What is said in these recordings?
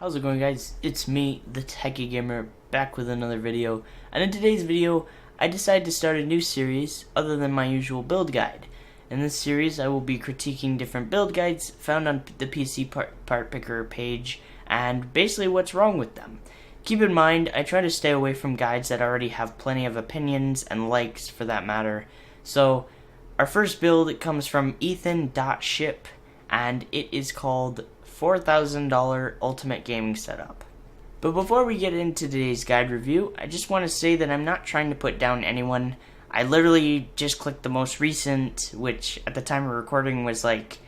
How's it going, guys? It's me, the Techie Gamer, back with another video. And in today's video, I decided to start a new series other than my usual build guide. In this series, I will be critiquing different build guides found on the PC Part Picker page and basically what's wrong with them. Keep in mind, I try to stay away from guides that already have plenty of opinions and likes for that matter. So, our first build comes from Ethan.ship, and it is called $4,000 Ultimate Gaming Setup. But before we get into today's guide review, I just want to say that I'm not trying to put down anyone. I literally just clicked the most recent, which at the time of recording was like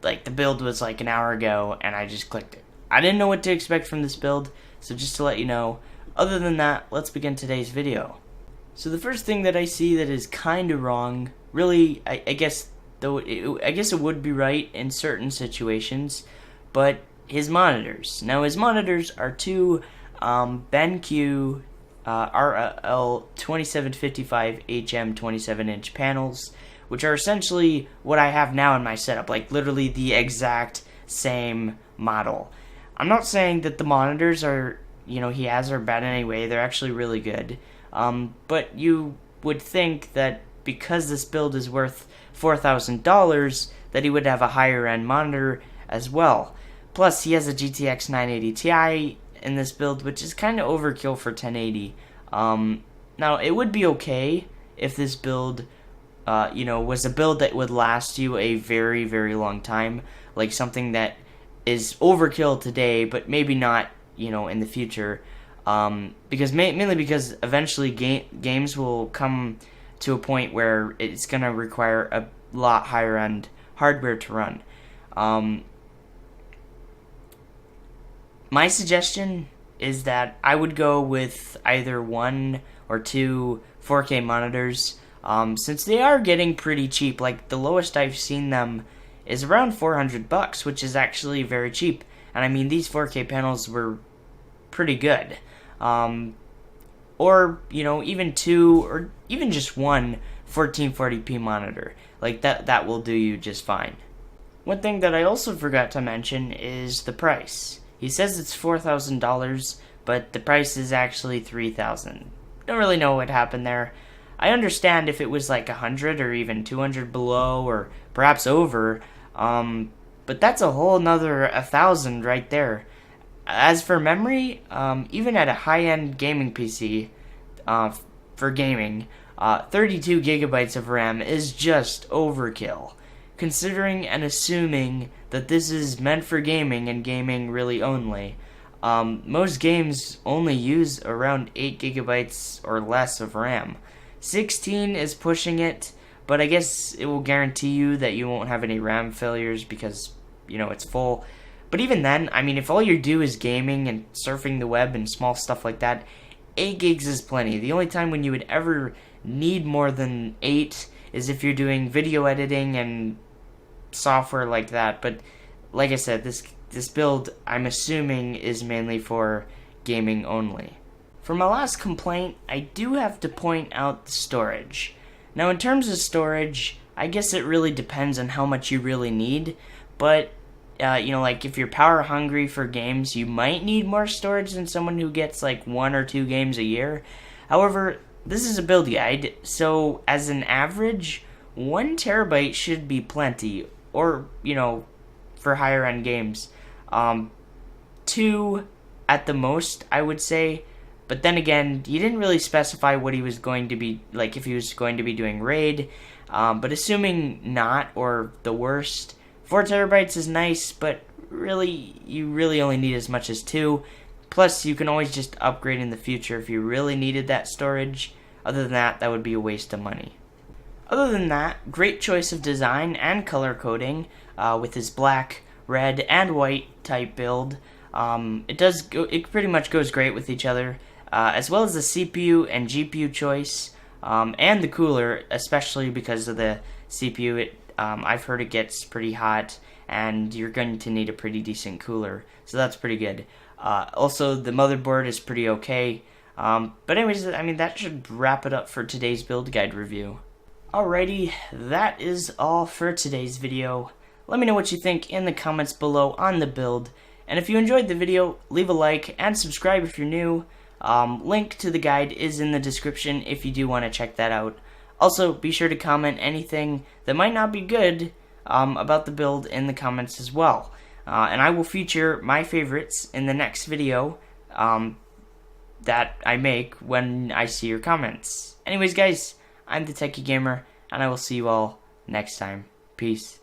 the build was like an hour ago, and I just clicked it. I didn't know what to expect from this build, so just to let you know. Other than that, let's begin today's video. So the first thing that I see that is kind of wrong, really, I guess it would be right in certain situations, but his monitors. Now his monitors are two BenQ RL 2755 HM 27-inch panels, which are essentially what I have now in my setup, like literally the exact same model. I'm not saying that the monitors are, he has are bad in any way. They're actually really good. But you would think that because this build is worth $4,000, that he would have a higher end monitor as well. Plus, he has a GTX 980 Ti in this build, which is kind of overkill for 1080. Now, it would be okay if this build, was a build that would last you a very, very long time, like something that is overkill today, but maybe not, in the future. Mainly because eventually games will come to a point where it's going to require a lot higher end hardware to run. My suggestion is that I would go with either one or two 4K monitors, since they are getting pretty cheap. Like the lowest I've seen them is around $400, which is actually very cheap. And I mean, these 4K panels were pretty good. Or, even two or even just one 1440p monitor. Like that will do you just fine. One thing that I also forgot to mention is the price. He says it's $4,000, but the price is actually $3,000. Don't really know what happened there. I understand if it was like 100 or even 200 below or perhaps over, but that's a whole nother 1,000 right there. As for memory, even at a high-end gaming PC, for gaming, 32 gigabytes of RAM is just overkill, considering and assuming that this is meant for gaming and gaming really only. Most games only use around 8 gigabytes or less of RAM. 16 is pushing it, but I guess it will guarantee you that you won't have any RAM failures because, it's full. But even then, I mean, if all you do is gaming and surfing the web and small stuff like that, 8 gigs is plenty. The only time when you would ever need more than 8 is if you're doing video editing and software like that. But like I said, this build, I'm assuming, is mainly for gaming only. For my last complaint, I do have to point out the storage. Now, in terms of storage, I guess it really depends on how much you really need, but like if you're power hungry for games, you might need more storage than someone who gets like 1 or 2 games a year. However, this is a build guide, so as an average, 1 terabyte should be plenty, or, for higher end games. 2 at the most, I would say. But then again, he didn't really specify what he was going to be, like if he was going to be doing RAID. But assuming not, or the worst, 4 terabytes is nice, but really, you really only need as much as 2. Plus, you can always just upgrade in the future if you really needed that storage. Other than that, that would be a waste of money. Other than that, great choice of design and color coding with his black, red, and white type build. It pretty much goes great with each other, as well as the CPU and GPU choice, and the cooler, especially because of the CPU. I've heard it gets pretty hot, and you're going to need a pretty decent cooler, so that's pretty good. Also, the motherboard is pretty okay. But anyways, I mean, that should wrap it up for today's build guide review. Alrighty, that is all for today's video. Let me know what you think in the comments below on the build, And if you enjoyed the video, leave a like and subscribe if you're new. Link to the guide is in the description if you do want to check that out. Also, be sure to comment anything that might not be good about the build in the comments as well. And I will feature my favorites in the next video that I make when I see your comments. Anyways, guys, I'm the Techie Gamer, and I will see you all next time. Peace.